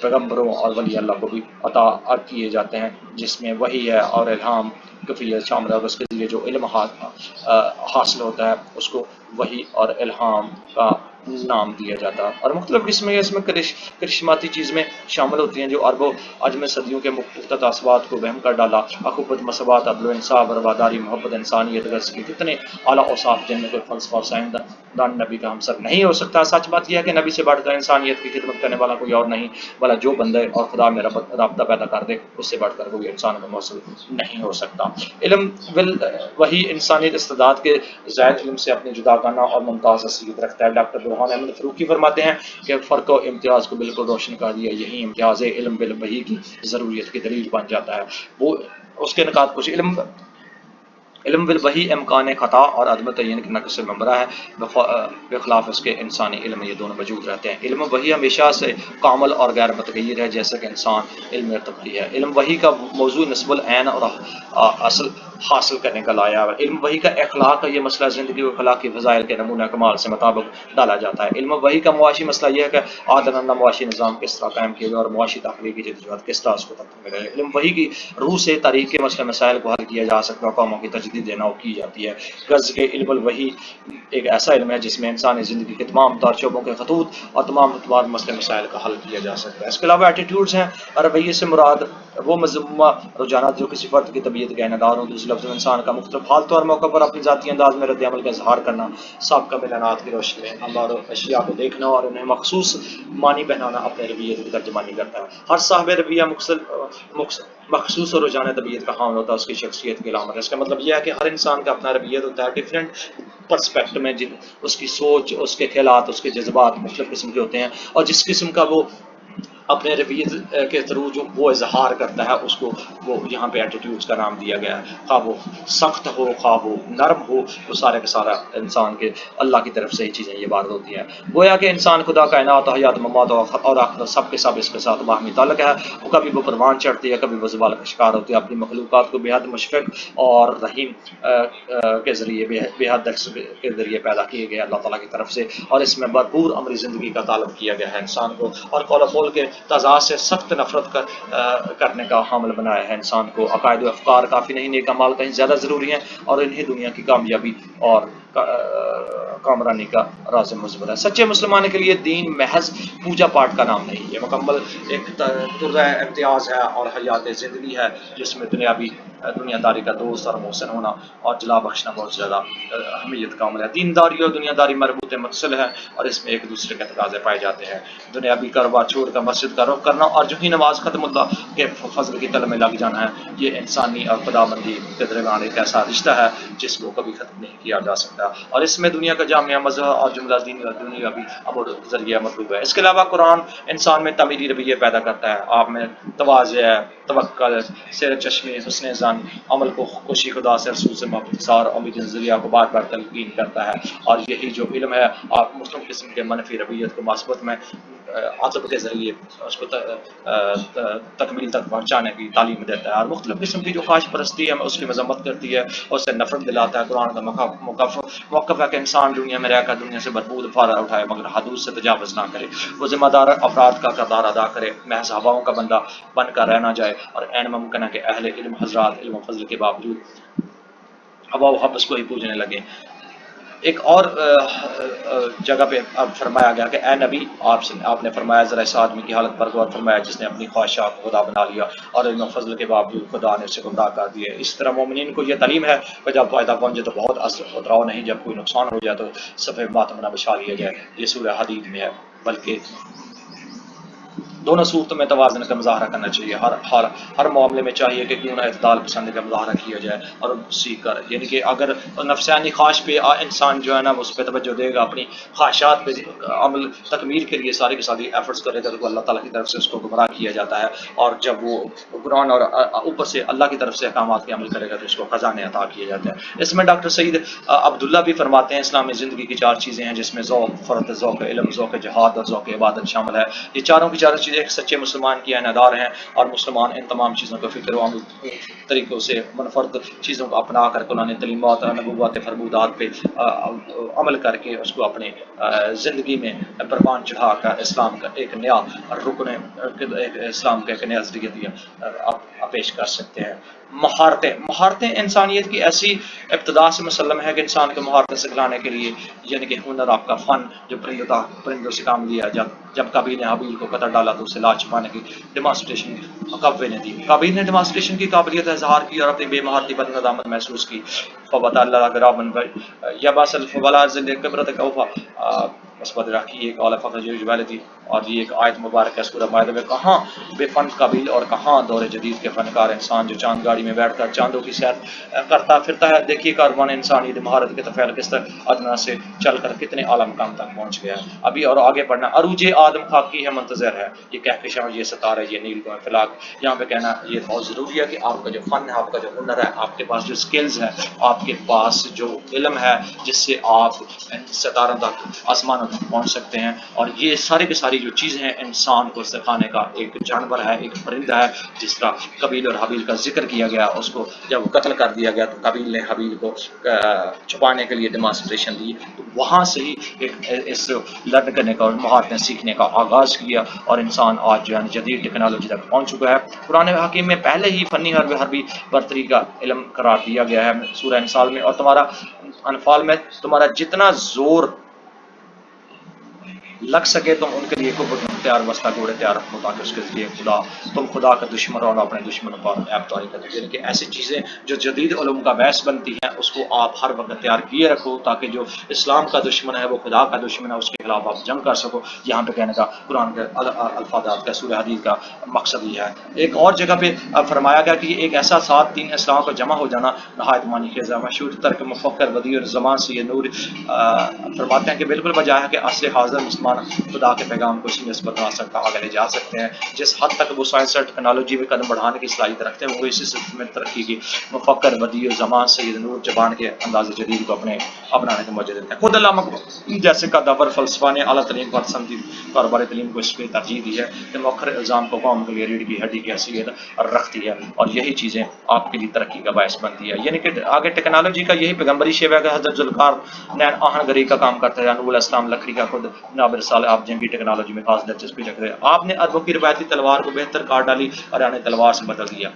پیغمبروں اور ولی اللہ کو بھی عطا کیے جاتے ہیں، جس میں وحی ہے اور الہام کفیت شامل ہے۔ اس کے ذریعے جو علم حاصل ہوتا ہے اس کو وحی اور الہام کا نام دیا جاتا ہے۔ اور مختلف قسمیں اس میں کرشماتی چیزیں شامل ہوتی ہیں جو اربوں عجم صدیوں کے مختلف تعصبات کو وہم کر ڈالا۔ اخوت، مساوات، عدل و انصاف، رواداری، محبت، انسانیت، غرض کے کتنے اعلیٰ اوصاف جن میں کوئی فلسفہ اور سائنسدان نبی کا ہمسر نہیں ہو سکتا۔ سچ بات یہ ہے کہ نبی سے بڑھ کر انسانیت کی خدمت کرنے والا کوئی اور نہیں، بھلا جو بندے اور خدا میں رابطہ پیدا کر دے اس سے بڑھ کر کوئی انسان میں موصول نہیں ہو سکتا۔ علم وہی انسانی استعداد کے زائد علم سے اپنی جداگانہ اور ممتاز اصلیت رکھتا ہے۔ ڈاکٹر برہان احمد فروقی فرماتے ہیں کہ فرق و امتیاز کو بالکل روشن کر دیا، یہی امتیاز علم بالوحی کی ضروریت کی دلیل بن جاتا ہے۔ وہ اس کے نکات کچھ علم بالوحی امکان خطا اور عدم تعین کے نقص سے ممبرا ہے، بخلاف اس کے انسانی علم میں یہ دونوں موجود رہتے ہیں۔ علم وحی ہمیشہ سے کامل اور غیر متغیر ہے، جیسا کہ انسان علم ارتقی ہے۔ علم وحی کا موضوع نسب العین اور اصل حاصل کرنے کا لایا ہے۔ علم وحی کا اخلاق کا یہ مسئلہ زندگی و اخلاقی فضائل کے نمونہ کمال سے مطابق ڈالا جاتا ہے۔ علم وحی کا معاشی مسئلہ یہ ہے کہ عادلانہ معاشی نظام کس طرح قائم کیا جائے اور معاشی تخلیقی جدوجہد کس طرح اس کو تکمیل ملے۔ علم وحی کی روح سے تاریخ کے مسئلہ مسائل کو حل کیا جا سکتا ہے، قوموں کی تجدید دینا کی جاتی ہے۔ غرض کے علم الوحی ایک ایسا علم ہے جس میں انسانی زندگی کے تمام تر شعبوں کے خطوط اور تمام مسئلے مسائل کا حل کیا جا سکتا ہے۔ اس کے علاوہ ایٹیٹیوڈز ہیں، رویے سے مراد وہ مذمومہ رجحانات جو کسی فرد کی طبیعت کے انعداد ہوں۔ دوسرے لفظ میں انسان کا مختلف حالت اور موقع پر اپنی ذاتی انداز میں رد عمل کا اظہار کرنا، سابقہ ملانات کی روشنی میں انبار و اشیاء کو دیکھنا اور انہیں مخصوص معنی پہنانا اپنے رویے کی ترجمانی کرتا ہے۔ ہر صاحب رویہ مخصوص اور رجحان طبیعت کا حامل ہوتا ہے، اس کی شخصیت کی علامت ہے۔ اس کا مطلب یہ ہے کہ ہر انسان کا اپنا رویہ ہوتا ہے، ڈفرینٹ پرسپیکٹو میں اس کی سوچ، اس کے خیالات، اس کے جذبات مختلف قسم کے ہوتے ہیں، اور جس قسم کا وہ اپنے رویے کے تھرو جو وہ اظہار کرتا ہے اس کو وہ یہاں پہ ایٹیٹیوڈز کا نام دیا گیا ہے۔ خواہ وہ سخت ہو، خواہ وہ نرم ہو، وہ سارے کا سارا انسان کے اللہ کی طرف سے ہی چیزیں یہ وارد ہوتی ہیں۔ گویا کہ انسان خدا کائنات، حیات، ممات اور آخرت سب کے سب اس کے ساتھ باہمی تعلق ہے۔ وہ کبھی وہ پروان چڑھتی ہے، کبھی وہ زوال کا شکار ہوتی ہے۔ اپنی مخلوقات کو بے حد مشفق اور رحیم کے ذریعے بے حد کے ذریعے پیدا کیے گئے اللہ تعالیٰ کی طرف سے، اور اس میں بھرپور عملی زندگی کا طالب کیا گیا ہے انسان کو، اور قول و قول کے تضاد سے سخت نفرت کرنے کا حامل بنایا ہے انسان کو۔ عقائد و افکار کافی نہیں، نیک اعمال کہیں زیادہ ضروری ہیں، اور انہیں دنیا کی کامیابی اور کامرانی کا راز مضبوط ہے۔ سچے مسلمان کے لیے دین محض پوجا پاٹ کا نام نہیں، یہ مکمل ایک طرز امتیاز ہے اور حیات زندگی ہے جس میں دنیا داری کا دوست اور محسن ہونا اور جلا بخشنا بہت زیادہ اہمیت کا عمل ہے۔ دینداری اور دنیا داری مربوط متصل ہے اور اس میں ایک دوسرے کے تقاضے پائے جاتے ہیں۔ دنیاوی کاروبار چھوڑ کر مسجد کا رخ کرنا اور جو ہی نماز ختم اللہ کے فضل کی طلب میں لگ جانا ہے، یہ انسانی اور خدا بندی کے درمیان ایک ایسا رشتہ ہے جس کو کبھی ختم نہیں کیا جا سکتا، اور اس میں دنیا کا جامعہ مذہب اور جملہ دین اور دنیا بھی امر ذریعہ مطلوب ہے۔ اس کے علاوہ قرآن انسان میں تعمیری رویے پیدا کرتا ہے، آپ میں تواضع، توکل، سیر چشمی، حسن ظن، عمل کو خوشی خدا سے، رسول سے محبت اور امید ذریعہ کو بار بار تلقین کرتا ہے، اور یہی جو علم ہے آپ مختلف قسم کے منفی رویت کو مثبت میں عطب کے ذریعے اس کو تکمیل تک پہنچانے کی تعلیم دیتا ہے، اور مختلف قسم کی جو خواہش پرستی ہے اس کی مذمت کرتی ہے، اس سے نفرت دلاتا ہے۔ قرآن کا موقف ہے کہ انسان دنیا میں رہ کر دنیا سے بھرپور فائدہ اٹھائے مگر حدود سے تجاوز نہ کرے، وہ ذمہ دار افراد کا کردار ادا کرے، محض ہواؤں کا بندہ بن کر رہ نہ جائے، اور عین ممکن ہے کہ اہل علم حضرات علم و فضل کے باوجود ہوا و حبس کو ہی پوجنے لگے۔ ایک اور جگہ پہ اب فرمایا گیا کہ اے نبی آپ نے فرمایا ذرا اس آدمی کی حالت پر غور فرمایا جس نے اپنی خواہشات کو خدا بنا لیا اور علم و فضل کے باوجود خدا نے اسے گمراہ کر دیا. اس طرح مومنین کو یہ تعلیم ہے کہ جب فائدہ پہنچے تو بہت اثر اتراؤ نہیں، جب کوئی نقصان ہو جائے تو صفحے ماتم نہ بچھا لیا جائے. یہ سورہ حدید میں ہے. بلکہ دونوں صورتوں میں توازن کا مظاہرہ کرنا چاہیے. ہر معاملے میں چاہیے کہ کیوں نہ اعتدال پسندی کا مظاہرہ کیا جائے اور سیکھ کر، یعنی کہ اگر نفسانی خواہش پہ انسان جو ہے نا اس پہ توجہ دے گا، اپنی خواہشات پہ عمل تکمیل کے لیے ساری کی ساری ایفرٹس کرے گا تو اللہ تعالیٰ کی طرف سے اس کو گمراہ کیا جاتا ہے. اور جب وہ قرآن اور اوپر سے اللہ کی طرف سے احکامات کے عمل کرے گا تو اس کو خزانے عطا کیا جاتا ہے. اس میں ڈاکٹر سعید عبداللہ بھی فرماتے ہیں اسلامی زندگی کی 4 چیزیں ہیں جس میں ذوق فرد، ذوق علم، ذوق جہاد اور ذوق عبادت شامل ہے. یہ چاروں کی چاروں چیزیں ایک سچے مسلمان کی عنادار ہیں اور مسلمان ان تمام چیزوں کو فکر و عمل طریقوں سے منفرد چیزوں کو اپنا کر قرآن تعلیمات اور نبوت فرمودات پہ عمل کر کے اس کو اپنے زندگی میں پروان چڑھا کر اسلام کا ایک نیا رکن، اسلام کا ایک نیا ذریعہ پیش کر سکتے ہیں. مہارتیں انسانیت کی ایسی ابتدا سے مسلم ہے کہ انسان کو مہارتیں سکھلانے کے لیے، یعنی کہ ہنر، آپ کا فن جو پرندوں سے کام لیا جب قابیل نے حابیل کو قتل ڈالا تو اسے لاش چھپانے کی ڈیمانسٹریشن قابل نے دی. قابیل نے ڈیمانسٹریشن کی قابلیت اظہار کی اور اپنی بے مہارتی بد ندامت محسوس کی. فبت اللہ گرابن یا باسل فبلا ذل قبرت کوفا مثبت رکھی ایک اعلی فخر جبال تھی. اور یہ ایک آیت مبارک ہے سورہ مائدہ میں. کہاں بے فن قابیل اور کہاں دور جدید کے فنکار انسان جو چاند گاڑی میں بیٹھ کر چاندوں کی سیر کرتا پھرتا ہے. دیکھیے کاروان انسانی مہارت کے طفیل کس طرح ادنا سے چل کر کتنے اعلی مقام تک پہنچ گیا. ابھی اور آگے بڑھنا. عروج آدم خاکی ہے منتظر ہے. یہ کہکشاں، یہ ستارے، یہ نیل کو انفلاق. یہاں پہ کہنا یہ بہت ضروری ہے کہ آپ کا جو فن ہے، آپ کا جو ہنر ہے، آپ کے پاس جو سکلز ہے، آپ کے پاس جو علم ہے جس سے آپ ستاروں تک، آسمانوں تک پہنچ سکتے ہیں. اور یہ ساری کی ساری جو چیزیں ہیں انسان کو سکھانے کا ایک جانور ہے، ایک پرندہ ہے جس کا قابیل اور حابیل کا ذکر کیا گیا. اس کو جب قتل کر دیا گیا تو قابیل نے حابیل کو چھپانے کے لیے ڈیمانسٹریشن دی. تو وہاں سے ہی ایک اس لرن کرنے کا اور مہارتیں سیکھنے کا آغاز کیا اور انسان آج جو ہے جدید ٹیکنالوجی تک پہنچ چکا ہے. قرآن حکیم میں پہلے ہی فنی حربی برتری کا علم قرار دیا گیا ہے سورہ انفال میں. اور انفال میں تمہارا جتنا زور لگ سکے تم ان کے لیے تیار وسطہ گھوڑے تیار رکھو تاکہ اس کے ذریعے تم خدا کا دشمن اور اپنے دشمنوں پر ایبتاری کرتے. یعنی کہ ایسی چیزیں جو جدید علوم کا باعث بنتی ہیں اس کو آپ ہر وقت تیار کیے رکھو تاکہ جو اسلام کا دشمن ہے، وہ خدا کا دشمن ہے، اس کے خلاف آپ جنگ کر سکو. یہاں پہ کہنے کا قرآن کے الفاظات کا سورہ حدید کا مقصد یہ ہے. ایک اور جگہ پہ فرمایا گیا کہ ایک ایسا ساتھ 3 اسلام کا جمع ہو جانا نہایت معنی خیز ہے. مشہور ترک مفکر بدیع زمان سے یہ نور فرماتے ہیں کہ بالکل بجا ہے کہ عصر حاضر مسلمان خدا کے پیغام کو اسی نسبت ناسک تک آگے لے جا سکتے ہیں جس حد تک وہ سائنس اور ٹیکنالوجی میں قدم بڑھانے کی صلاحیت رکھتے ہیں. وہ اسی سلسلے میں ترقی کی مفکر بدیع زمان سید نور زبان کے انداز جدید کو اپنانے کے موجود ہیں. خود علامہ جیسے کا دبر فلسفہ نے اعلیٰ تعلیم پر سمجھی کاروباری تعلیم کو اس پہ ترجیح دی ہے کہ مؤخر الزام کو قوم کے لیے ریڑھ کی ہڈی کی حیثیت رکھتی ہے اور یہی چیزیں آپ کے لیے ترقی کا باعث بنتی ہے. یعنی کہ آگے ٹیکنالوجی کا یہی پیغمبری شیوہ ہے. حضرت ذوالقرنین آہن گری کا کام کرتے ہیں. نور الاسلام لکڑی کا خود نابر صالح آپ جنگی ٹیکنالوجی میں خاص دلچسپی رکھتے ہیں. آپ نے اربوں کی روایتی تلوار کو بہتر کار ڈالی اور یعنی تلوار سے بدل دیا.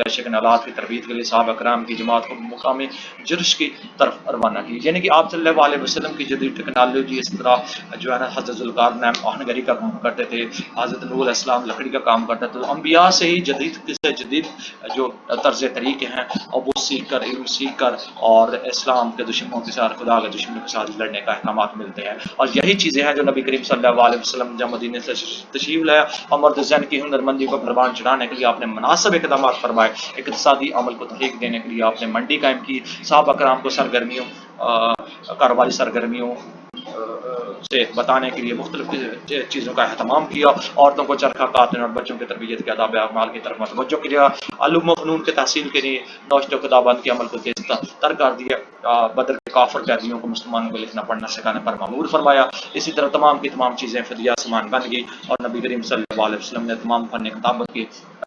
شکن آلات کی تربیت کے لیے صحابہ کرام کی جماعت کو مقامی جرش کی طرف روانہ کی. یعنی کہ آپ صلی اللہ علیہ وسلم کی جدید ٹیکنالوجی اس طرح جو ہے نا حضرت ذوالقرنین آہن گری کا کام کرتے تھے، حضرت نور علیہ السلام لکڑی کا کام کرتے تھے. انبیاء سے ہی جدید جو طرز طریقے ہیں اور وہ سیکھ کر، علم سیکھ کر اور اسلام کے دشمنوں کے ساتھ، خدا کے دشمنوں کے ساتھ لڑنے کا احکامات ملتے ہیں. اور یہی چیزیں ہیں جو نبی کریم صلی اللہ علیہ وسلم جب مدینے سے تشریف لایا اور مرد ذہن کی ہنرمندی کو پروان چڑھانے کے لیے آپ نے مناسب اقدامات فرمائے. اقتصادی عمل کو تحریک دینے کے لیے آپ نے منڈی قائم کی. صحابہ کرام کو کاروباری سرگرمیوں سے بتانے کے لیے مختلف چیزوں کا اہتمام کیا. عورتوں کو چرخہ کاتنے اور بچوں کی تربیت کے آداب اعمال کی طرف توجہ کیا. علوم و فنون کے تحصیل کے لیے نوشت و کتابت کے عمل کو تیز تر کر دیا. بدر کے کافر قیدیوں کو مسلمانوں کو لکھنا پڑھنا سکھانے پر مامور فرمایا. اسی طرح تمام کی تمام چیزیں فدیہ سامان بن گئی اور نبی کریم صلی اللہ علیہ وسلم نے تمام فن کتابت کی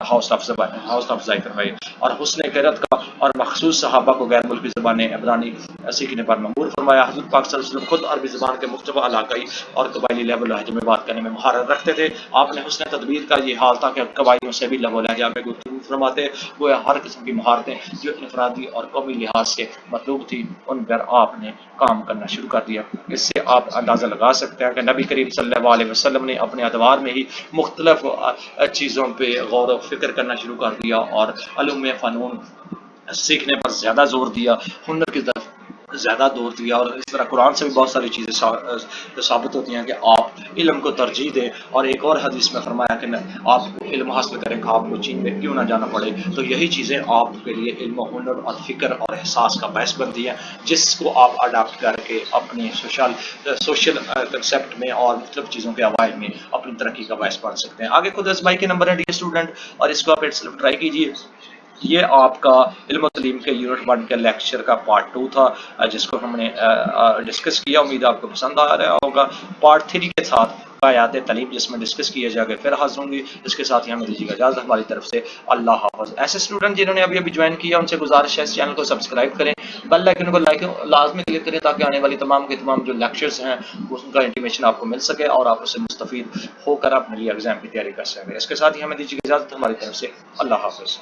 حوصلہ افزائی کروائی اور حسن قرأت کا اور مخصوص صحابہ کو غیر ملکی زبان عبرانی سیکھنے پر مامور فرمایا. حضرت پاک صلی اللہ علیہ وسلم خود عربی زبان کے مختلف علاقائی اور قبائلی لیول لہجے میں بات کرنے میں مہارت رکھتے تھے. آپ نے حسن تدبیر کا یہ حال تھا کہ قبائلیوں سے بھی لب و لہجہ میں گفتگو فرماتے. گویا ہر قسم کی مہارتیں جو انفرادی اور قومی لحاظ سے مطلوب تھی ان پر آپ نے کام کرنا شروع کر دیا. اس سے آپ اندازہ لگا سکتے ہیں کہ نبی کریم صلی اللہ علیہ وسلم نے اپنے ادوار میں ہی مختلف چیزوں پہ غور و فکر کرنا شروع کر دیا اور علوم فنون سیکھنے پر زیادہ زور دیا, ہنر کی طرف زیادہ دور دیا. اور اس طرح قرآن سے بھی بہت ساری چیزیں ثابت ہوتی ہیں کہ آپ علم کو ترجیح دیں. اور ایک اور حدیث میں فرمایا کہ آپ کو علم حاصل کریں کہ آپ کو چین میں کیوں نہ جانا پڑے. تو یہی چیزیں آپ کے لیے علم و ہنر اور فکر اور احساس کا باعث بنتی ہیں جس کو آپ اڈاپٹ کر کے اپنے سوشل کنسیپٹ میں اور مختلف چیزوں کے اوائل میں اپنی ترقی کا باعث بن سکتے ہیں. آگے خود بھائی کے نمبر ہے ڈیئر اسٹوڈنٹ, اور اس کو آپ ٹرائی کیجیے. یہ آپ کا علم و تعلیم کے یونٹ 1 کے لیکچر کا پارٹ 2 تھا جس کو ہم نے ڈسکس کیا. امید آپ کو پسند آ رہا ہوگا. پارٹ 3 کے ساتھ آیات تعلیم جس میں ڈسکس کیے جا کے پھر حاضر ہوں گی. اس کے ساتھ ہی ہمیں دیجیے گا اجازت ہماری طرف سے. اللہ حافظ. ایسے اسٹوڈنٹ جنہوں نے ابھی جوائن کیا ان سے گزارش ہے اس چینل کو سبسکرائب کریں, بیل آئیکن کو لازمی کلک کریں تاکہ آنے والی تمام کے تمام جو لیکچرز ہیں ان کا انٹیمیشن آپ کو مل سکے اور آپ اس سے مستفید ہو کر اپنے لیے ایگزام کی تیاری کر سکیں. اس کے ساتھ ہی ہمیں دیجیے گا اجازت ہماری طرف سے. اللہ حافظ.